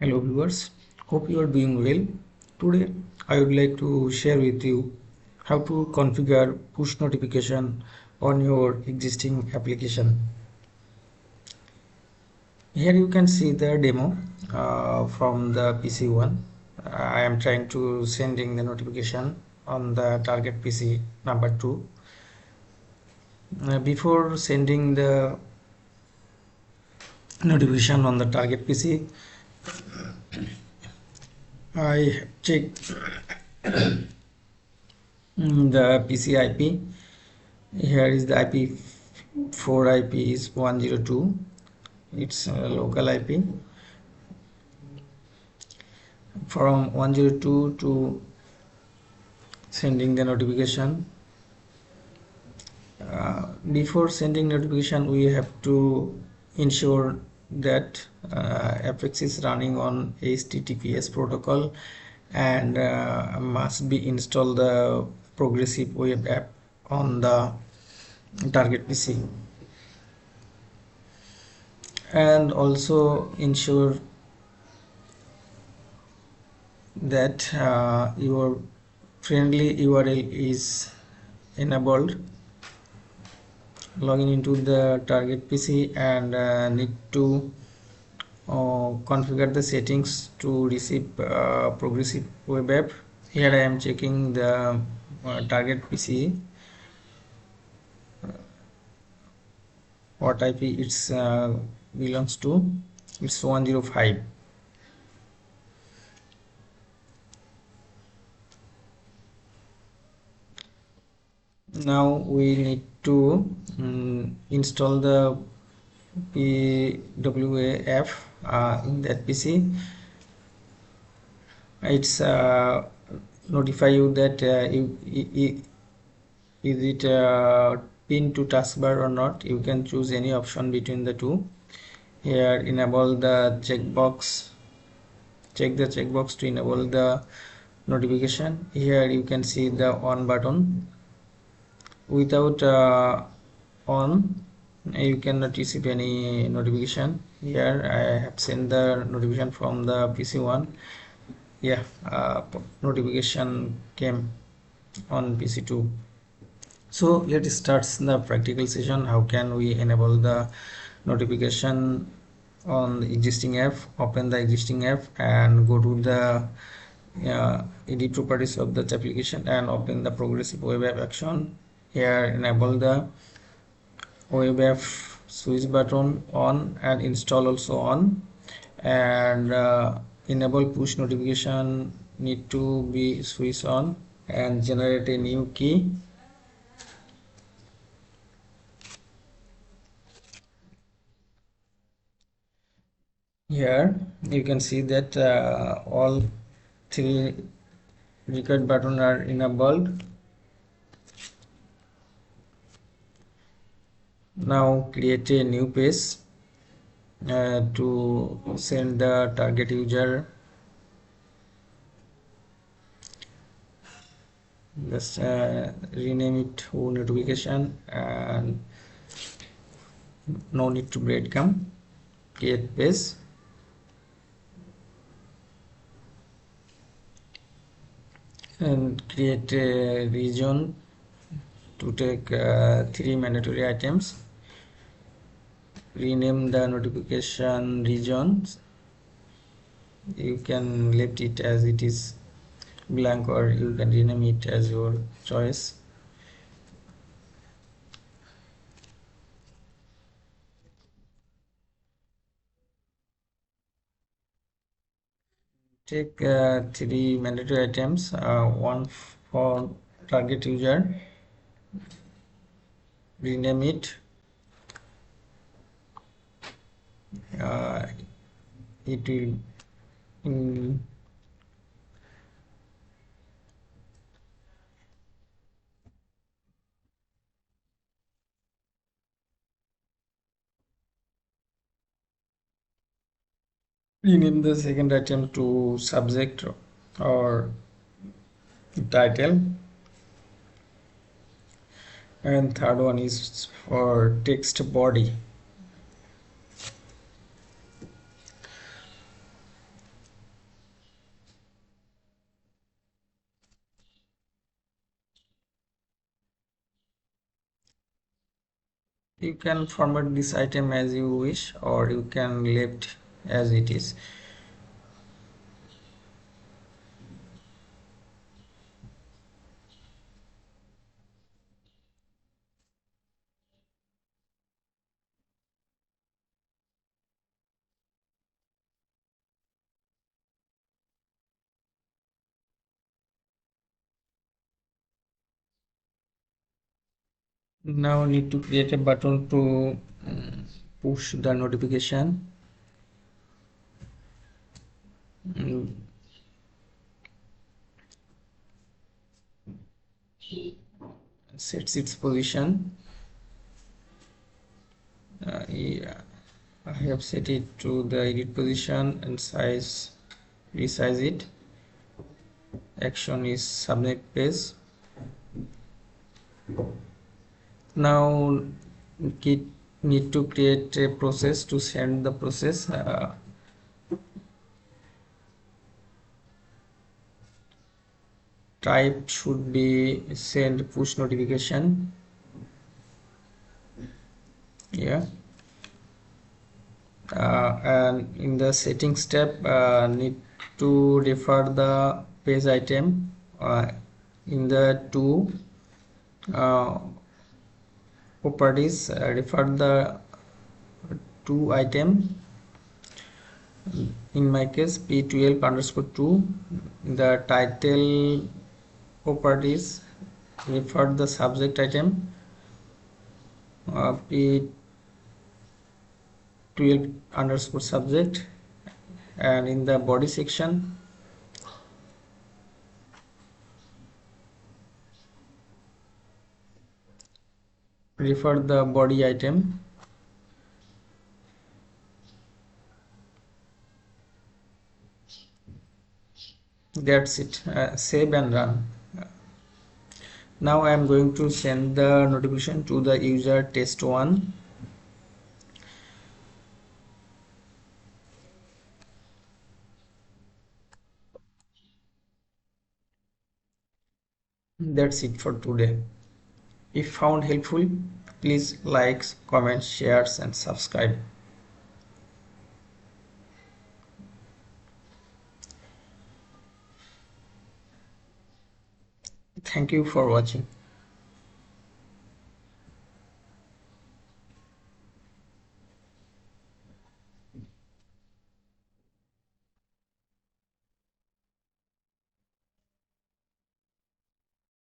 Hello viewers, hope you are doing well. Today I would like to share with you how to configure push notification on your existing application. Here you can see the demo from the PC one. I am trying to sending the notification on the target PC number 2. Before sending the notification on the target PC, I check the PC IP. Here is the IP 4 IP is 102. It's a local IP. From 102 to sending the notification. Before sending notification, we have to ensure that FX is running on HTTPS protocol and must be install the progressive web app on the target PC, and also ensure that your friendly URL is enabled. Login into the target PC and need to configure the settings to receive progressive web app. Here I am checking the target PC, what IP it's belongs to. It's 105. Now we need to install the PWA app in that PC. It's notify you that is it pinned to taskbar or not. You can choose any option between the two. Here enable the checkbox, check the checkbox to enable the notification. Here you can see the on button. Without on, you cannot receive any notification. Here I have sent the notification from the PC one. Yeah, notification came on PC2. So here it starts the practical session. How can we enable the notification on the existing app? Open the existing app and go to the edit properties of that application and open the progressive web app action. Here enable the web app switch button on and install also on, and enable push notification need to be switched on, and generate a new key. Here you can see that all three record button are enabled. Now create a new page to send the target user. Just rename it to notification, and no need to breadcrumb. Create page. And create a region to take 3 mandatory items. Rename the notification regions. You can leave it as it is blank, or you can rename it as your choice. Take 3 mandatory items, one for target user, rename it. It will rename the second item to subject or title, and third one is for text body. You can format this item as you wish, or you can left as it is. Now need to create a button to push the notification. Mm, Sets its position. Yeah, I have set it to the edit position and size, resize it. Action is submit page. Now need to create a process to send the process. Type should be send push notification. Yeah. And in the settings tab, need to refer the page item in the two uh, properties. Refer the two item, in my case p12 underscore 2. The title properties, refer the subject item p12 underscore subject, and in the body section refer the body item. That's it. Save and run. Now I am going to send the notification to the user test1. That's it for today. If found helpful, please like, comment, shares and subscribe. Thank you for watching.